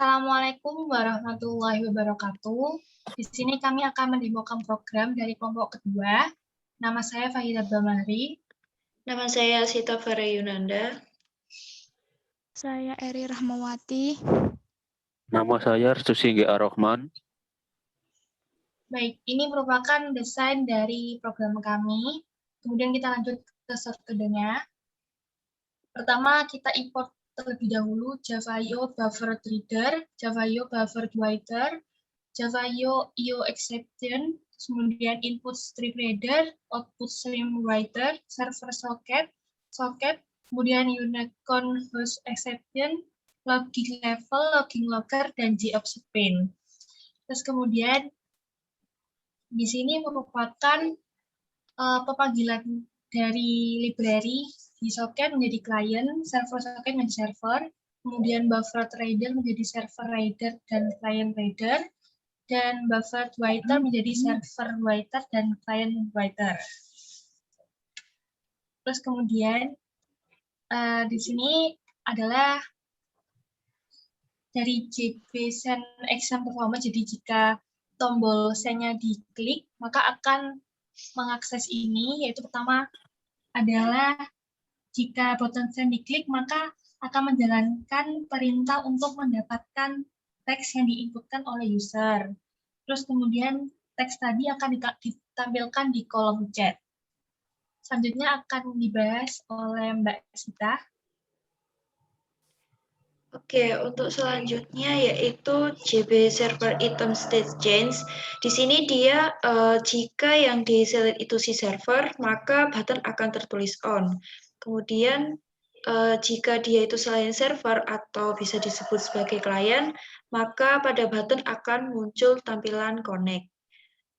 Assalamualaikum warahmatullahi wabarakatuh. Di sini kami akan mendemokan program dari kelompok kedua. Nama saya Fahida Bamari. Nama saya Sita Farah Yunanda. Saya Eri Rahmawati. Nama saya Susingi Ar-Rahman. Baik, ini merupakan desain dari program kami. Kemudian kita lanjut ke metodenya. Pertama, kita import terlebih dahulu Java.io Buffer Reader, Java.io Buffer Writer, Java.io IO Exception, kemudian Input Stream Reader, Output Stream Writer, Server Socket, kemudian Unicorn Host Exception, Logging Level, Logging Logger, dan GOpsPin. Terus kemudian di sini merupakan pemanggilan dari library di socket menjadi client, server socket menjadi server, kemudian buffer reader menjadi server reader dan client reader, dan buffer writer menjadi server writer dan client writer. Terus kemudian di sini adalah dari JB Send Exam Performance. Jadi jika tombol send-nya diklik, maka akan mengakses ini, yaitu pertama adalah jika button send diklik, maka akan menjalankan perintah untuk mendapatkan teks yang diinputkan oleh user. Terus kemudian teks tadi akan ditampilkan di kolom chat. Selanjutnya akan dibahas oleh Mbak Sita. Oke, untuk selanjutnya yaitu JB Server Item State Change. Di sini dia jika yang di-select itu si server, maka button akan tertulis on. Kemudian jika dia itu selain server atau bisa disebut sebagai klien, maka pada button akan muncul tampilan connect.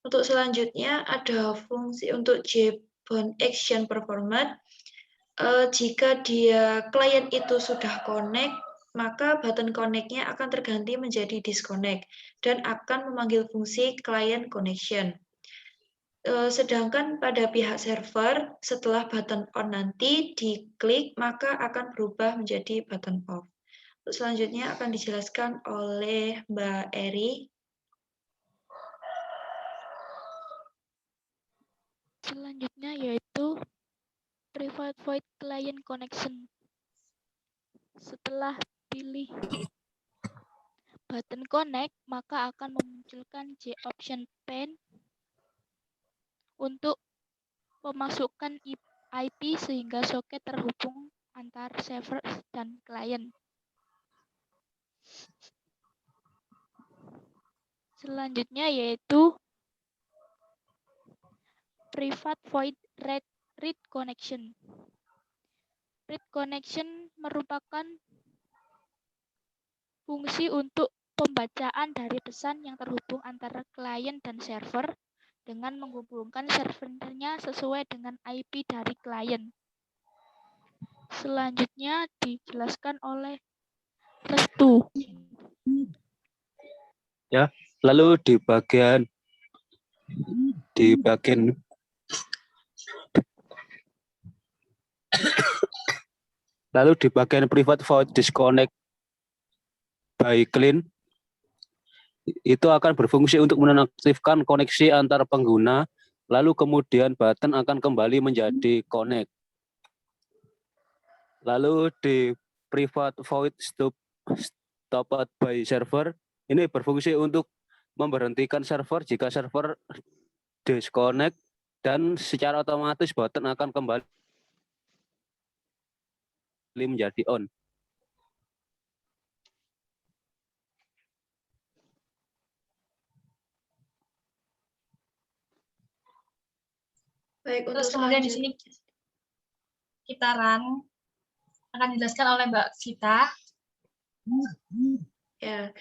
Untuk selanjutnya ada fungsi untuk JBound Action Performance. Jika dia klien itu sudah connect, maka button connect-nya akan terganti menjadi disconnect dan akan memanggil fungsi client connection. Sedangkan pada pihak server, setelah button on nanti diklik, maka akan berubah menjadi button off. Untuk selanjutnya akan dijelaskan oleh Mbak Eri. Selanjutnya yaitu Private Void Client Connection. Setelah pilih button connect, maka akan memunculkan JOption pane untuk memasukkan IP sehingga soket terhubung antar server dan klien. Selanjutnya yaitu Private Void Read Connection. Read Connection merupakan fungsi untuk pembacaan dari pesan yang terhubung antara klien dan server dengan menghubungkan servernya sesuai dengan IP dari klien. Selanjutnya dijelaskan oleh Restu. Ya, lalu di bagian private void disconnect by clean itu akan berfungsi untuk menonaktifkan koneksi antar pengguna, lalu kemudian button akan kembali menjadi connect. Lalu di private void stopped by server ini berfungsi untuk memberhentikan server jika server disconnect dan secara otomatis button akan kembali menjadi on. Baik, Terus kemudian di sini kita run, akan dijelaskan oleh Mbak Sita. Ya,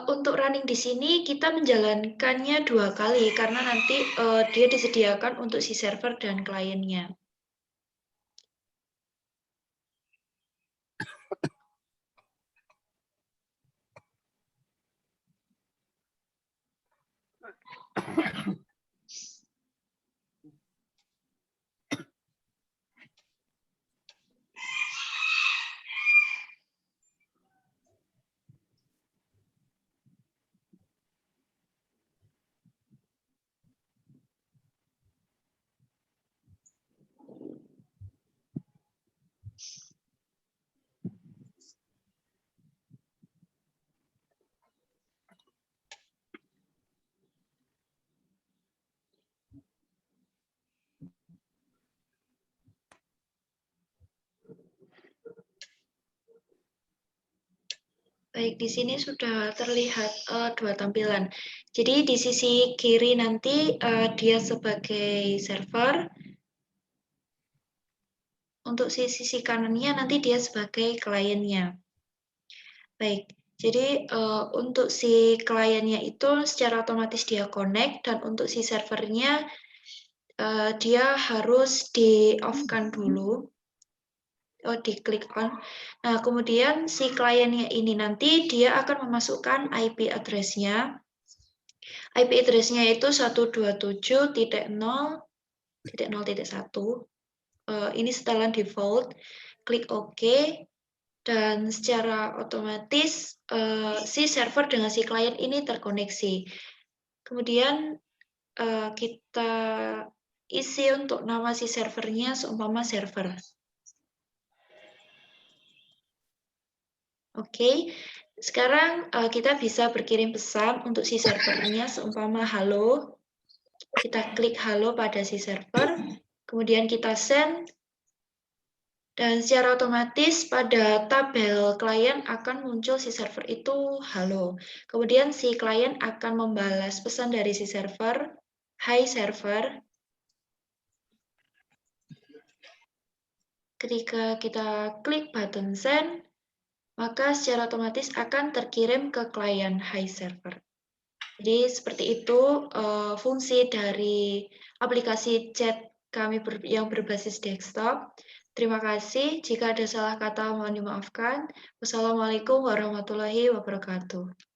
untuk running di sini kita menjalankannya 2 kali karena nanti dia disediakan untuk si server dan kliennya. Baik, di sini sudah terlihat dua tampilan. Jadi di sisi kiri nanti dia sebagai server, untuk sisi kanannya nanti dia sebagai kliennya. Baik, jadi untuk si kliennya itu secara otomatis dia connect, dan untuk si servernya dia harus di-off-kan dulu. Diklik on. Nah, kemudian si kliennya ini nanti dia akan memasukkan IP address-nya. IP address-nya itu 127.0.0.1. Ini setelan default. Klik OK. Dan secara otomatis si server dengan si klien ini terkoneksi. Kemudian kita isi untuk nama si servernya seumpama server. Oke, sekarang kita bisa berkirim pesan untuk si servernya seumpama halo. Kita klik halo pada si server, kemudian kita send, dan secara otomatis pada tabel klien akan muncul si server itu halo. Kemudian si klien akan membalas pesan dari si server, hi server. Ketika kita klik button send, maka secara otomatis akan terkirim ke klien hi server. Jadi seperti itu fungsi dari aplikasi chat kami yang berbasis desktop. Terima kasih. Jika ada salah kata mohon dimaafkan. Wassalamualaikum warahmatullahi wabarakatuh.